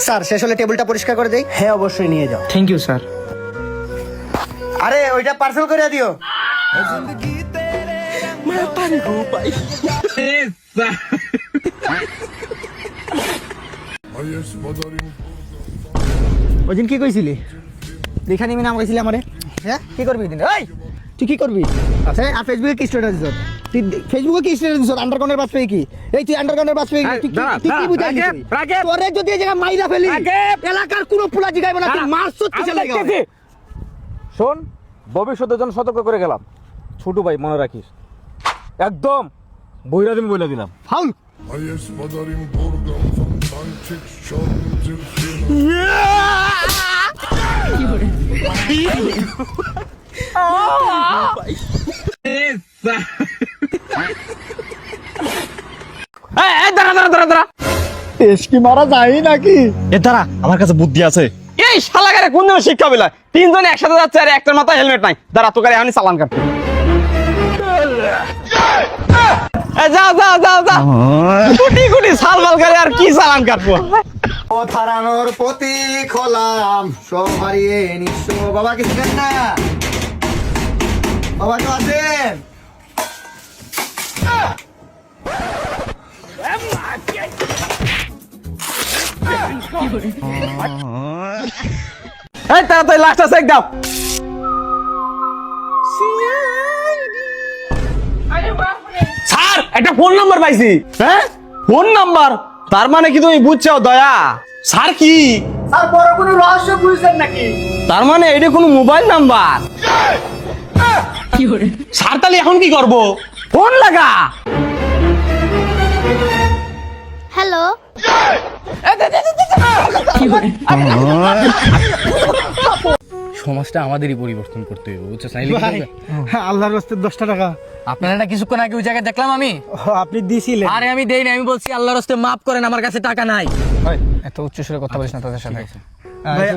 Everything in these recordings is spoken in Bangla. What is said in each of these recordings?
স্যার শেষ হলে টেবিলটা পরিষ্কার করে দেই। হ্যাঁ অবশ্যই নিয়ে যাও। Thank you sir. আরে ওইটা পার্সেল করে দিও। ওই দিন কি কইছিলি? দেখা নিবি নাম কইছিলি আমারে। হ্যাঁ কি করবি দিন? এই তুই কি করবি? আচ্ছা আর ফেসবুকে কি স্ট্যাটাস দিছ? তুই ফেসবুকে কি স্ট্যাটাস দিছ? আন্ডারগ্রাউন্ডের বাস পেয়ে কি? এই তুই আন্ডারগ্রাউন্ডের বাস পেয়ে তুই কি বুঝাইলি? তোরে যদি এই জায়গা মাইরা ফেলি এলাকার কোনো পুলা জিগাইব না, তুই মারছস কিসে লাগা? শোন, ভবিষ্যতের জন্য সতর্ক করে গেলাম। ছোট ভাই মনে রাখিস, একদম বইরা দিন বইলা দিলাম। ফাউল। কি মারা যায় নাকি? এ দাঁড়া, আমার কাছে বুদ্ধি আছে। এই শালাগারে কোন দিন শিক্ষা পেলা? তিনজনে একসাথে যাচ্ছে আর একটার মাথায় হেলমেট নাই। দাঁড়া, তোকে আমি চালান কাটবো। যাও যাও যাও যাও, গুটি গুটি সালমাল করে আর কি চালান কাটবো। ও থারানোর প্রতীক হলাম, সব হারিয়ে নিঃস্ব। বাবা কিছু দেন না? বাবা তো আছেন? এই তাড়াতাড়ি লাস্টটা চেক দাও। স্যার একটা ফোন নাম্বার পাইছি। হ্যাঁ ফোন নাম্বার? তার মানে কি তুমি বুঝছো দয়া? স্যার কি স্যার বড় কোনো রহস্য বুঝছেন নাকি? তার মানে এটা কোনো মোবাইল নাম্বার? স্যার তাহলে এখন কি করব? ফোন লাগা। হ্যালো, সমাজটা আমাদেরই পরিবর্তন করতে হবে, বুঝছো? ভাই আল্লাহর রাস্তায় 10 টাকা আপনারা না কিছুক্ষণ আগে ওই জায়গায় দেখলাম আমি। আপনি দিছিলেন। আরে আমি দেই না, আমি বলছি আল্লাহর রাস্তায় মাফ করেন, আমার কাছে টাকা নাই। এত উচ্চ স্বরে কথা বলিস না তাদের সাথে।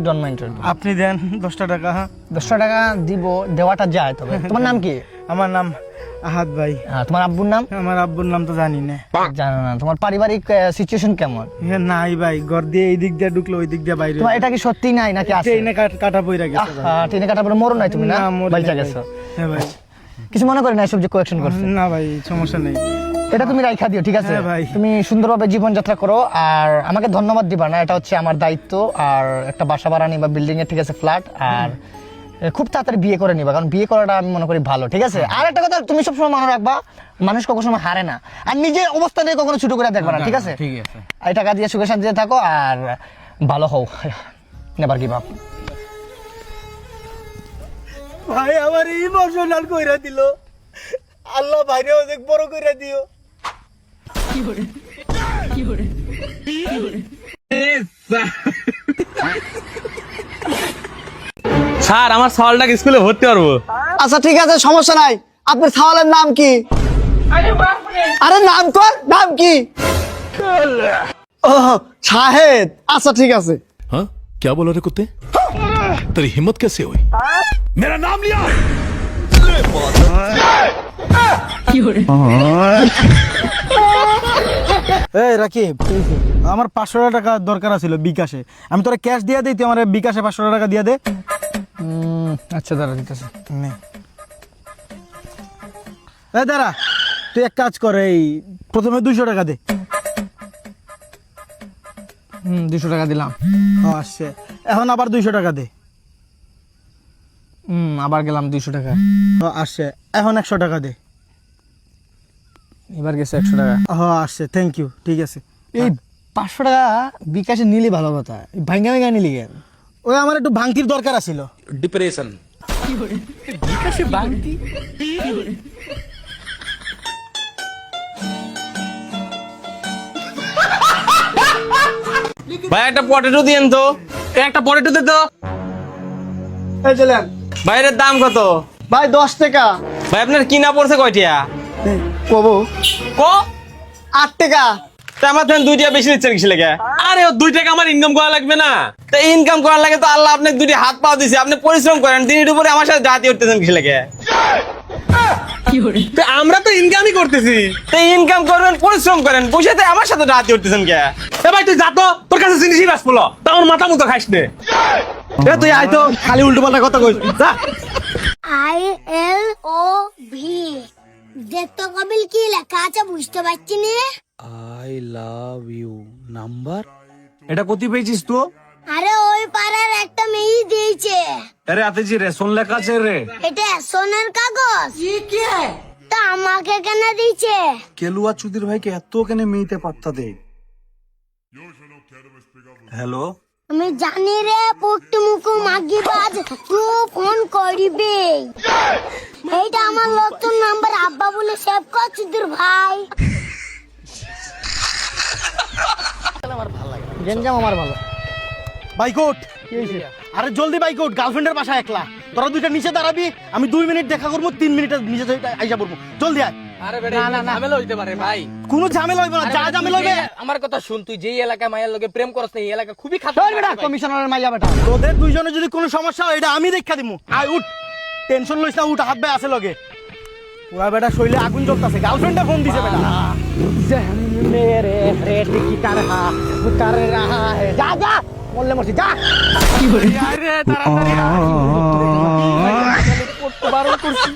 Don't mind. আপনি দেন 10 টাকা। হ্যাঁ 10 টাকা দিব, দেওয়াটা যায়। তবে তোমার নাম কি? আমার নাম আহাদ ভাই। তোমার আব্বুর নাম? আমার আব্বুর নাম তো জানি না। জানো না? তোমার পারিবারিক সিচুয়েশন কেমন? নাই ভাই, ঘর দিয়ে এই দিক দিয়ে ঢুকলো ওই দিক দিয়ে বাইরে। তোমার এটা কি সত্যি নাই নাকি আছে? ট্রেনে কাটা পইরা গেছে ভাই। ট্রেনে কাটা পরে মরো নাই তুমি? না মরি বাইচা নাই গেছো? ভাই। হ্যাঁ ভাই। কিছু মনে করে না এসব যে কোয়েকশন করছে? না ভাই সমস্যা নেই। এটা তুমি রাইখা দিও, ঠিক আছে? হ্যাঁ ভাই। তুমি সুন্দরভাবে জীবনযাত্রা করো, আর আমাকে ধন্যবাদ দিবা না, এটা হচ্ছে আমার দায়িত্ব। আর একটা বাসা ভাড়া নিবা, বিল্ডিং এর, ঠিক আছে, ফ্ল্যাট। আর খুব তাড়াতাড়ি বিয়ে করে নিবা, কারণ বিয়ে করাটা আমি মনে করি ভালো, ঠিক আছে? আর একটা কথা তুমি সবসময় মনে রাখবা, মানুষ কখনো সময় হারে না, আর নিজের অবস্থা নিয়ে কখনো ছোট করে দেখবা না, ঠিক আছে? ঠিক আছে। এই টাকা দিয়ে সুখে শান্তিতে থাকো আর ভালো হও। Never give up. ভাই আমার ইমোশনাল কইরা দিল। আল্লাহ ভাইরে অনেক বড় কইরা দিও। স্যার আমার সওয়ালটাকে স্কুলে ভর্তি করবো। আচ্ছা ঠিক আছে, সমস্যা নাই। আপনার ছাওয়ালের নাম কি? আরে নাম কর, নাম কি? ও শাহেদ। আচ্ছা ঠিক আছে। हाँ क्या बोला रे कुत्ते? तेरी हिम्मत कैसे हुई? मेरा नाम लिया। এই রাকিব, আমার 500 টাকা দরকার ছিল বিকাশে। আমি তোরা ক্যাশ দিয়ে দেই, তুই আমার বিকাশে 500 টাকা দিয়ে দে। আচ্ছা দাঁড়া, দিতেছে। নে। এই দাঁড়া, তুই এক কাজ কর, এই প্রথমে 200 টাকা দে। 200 টাকা দিলাম। আসছে। এখন আবার 200 টাকা দে। আবার গেলাম 200 টাকা। আসছে। এখন 100 টাকা দে। এবার গেছে 100 টাকা। আসছে, থ্যাংক ইউ, ঠিক আছে। এই 500 টাকা বিকাশে নিলি ভালো কথা, ভাঙ্গা ভাঙ্গা নিলি কেন? ওই আমার একটু ভাঙতির দরকার ছিল। डिप्रेशन। বিকাশে বাংতি। ভাই একটা পটেটো দিয়েন তো। একটা পটেটো দে তো। এই চলেন বাইরের দাম কত? ভাই 10 টাকা। ভাই আপনার কিনা পড়ছে কয়টিয়া? কবো কো 8 টাকা। তা আমার তো 2 টাকা বেশি দিচ্ছেন কিসে লেগে? আরে ও 2 টাকা আমার ইনকাম করা লাগবে না? তা ইনকাম করার লাগে তো আল্লাহ আপনাকে 2টি হাত পা দিয়েছে, আপনি পরিশ্রম করেন, দিনের উপরে আমার সাথে জাতি উঠতেছেন কিসে লেগে? তো আমরা তো ইনকামই করতেছি। তো ইনকাম করবেন, পরিশ্রম করেন, বসেতে আমার সাথে রাতে উঠতেছেন কে? এ ভাই তুই যা তো, তোর কাছে জিনিসই বাস পড়লো, তা আমার মাথা মতো খাইস নে। এ তুই আয় তো, খালি উল্টো পাল্টা কথা কইস যা। ILOV দেখতো কবিল কি লেখা আছে বুঝতে পারছি না। এটা কোথি পেয়েছিস তো? আরে ওই পাড়ার একটা মেয়ে দিয়েছে। আরে আতে জি রেশন লেখা আছে রে। এটা সোনের কাগজ। তা আমাকে কেন দিয়েছে? কেলুয়া চুদির ভাইকে এত কেন মেয়েতে পাত্তা দে? হ্যালো, আমি জানি রে পুট্টু মুকু মাগিবাজ তুই ফোন করবি। এইটা আমার নতুন নাম্বার, আব্বা বলে সেভ কর চুদির ভাই। গেঞ্জাম আমার ভালো। বাইকোট আরে জলদি বাইকোট, গার্লফ্রেন্ডের বাসায় একলা। তোরা দুইটা নিচে দাঁড়াবি, আমি 2 মিনিট দেখা করবো, 3 মিনিটে নিচে আইসা পড়বো। জলদি আয়। আরে বেটা ঝামেলা হইতে পারে ভাই। কোনো ঝামেলা হইব না, যা ঝামেলা হইবে। আমার কথা শুন, তুই যেই এলাকায় মায়ের লগে প্রেম করছ না, এই এলাকা খুবই চল খারাপ বেটা, কমিশনারের মাইয়া বেটা। তোদের দুইজনে যদি কোনো সমস্যা হয় এটা আমি দেখা দিমু। আয় উঠ, টেনশন লইস না, উঠ, হাত ভাই আছে লগে। পুরা বেটা শৈলে আগুন জ্বলতাছে, গার্লফ্রেন্ডে ফোন দিছে বেটা। মেরে রেটি কি কার হা কর রাহা है যা যা বললে মরছি যা। আরে তাড়াতাড়ি পড়তে বারণ করছি।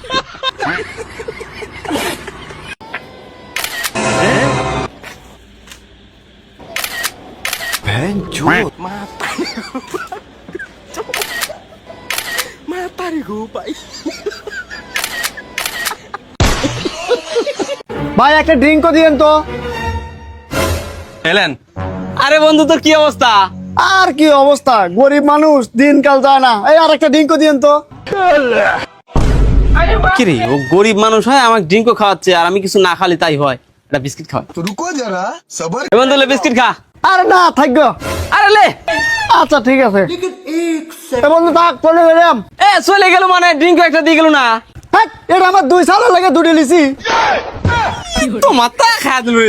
ভাই একটা ড্রিঙ্কও দিয়েন তো। এলেন? আরে বন্ধু তোর কি অবস্থা? আর কি অবস্থা, গরিব মানুষ, দিনকাল যায় না। এই আর একটা ড্রিঙ্কও দিয়েন তো। কি রে, ও গরিব মানুষ হয়, আমাকে ড্রিঙ্কও খাওয়াচ্ছে, আর আমি কিছু না খালি তাই হয়। এটা বিস্কিট খাওয়াই। তো রুকো যারা, সবার। এ বন্ধু লে বিস্কিট খা। আরে না থাকবো। আরে লে। আচ্ছা ঠিক আছে। এ বন্ধু থাক, চলে গেলাম। এ চলে গেল মানে ড্রিঙ্কও একটা দিয়ে গেল না। হ্যাঁ, এটা আমার 2 সাল লাগে দুটি লিছি। তো মাথা খা দিবে।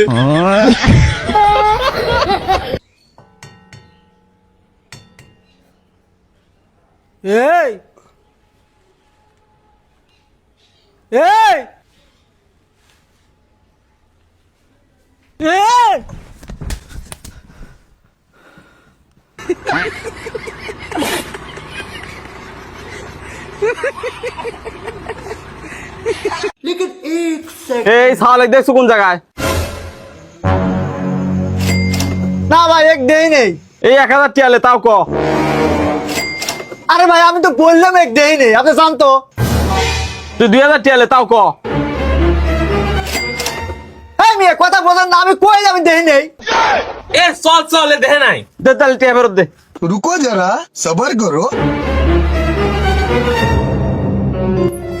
এই এই এই এই সালে দেখছো কোন জায়গায়? না ভাই, এক দেই নেই। এই 1000 টিয়ালে তাও ক। আরে ভাই আমি তো বললাম এক দেই নেই, আপনি জানতো। তুই 2000 টিয়ালে তাও ক। এই মেয়ে কথা বলেন না, আমি কই আমি দেই নেই। এ চল চল, এ দেখে নাই। দে তাহলে টিয়া ফেরত দে। রুকো যারা, সবার করো।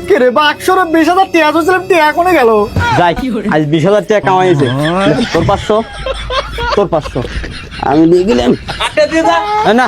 কে রে, বাক্সর 20,000 টাকা ধরছিলাম, টাকা কোনে গেল? যাই, আজ 20,000 টাকা কামাইছে। তোর 500, তোর 500 আমি দিয়ে গেলাম। আটটা দিয়ে যা। না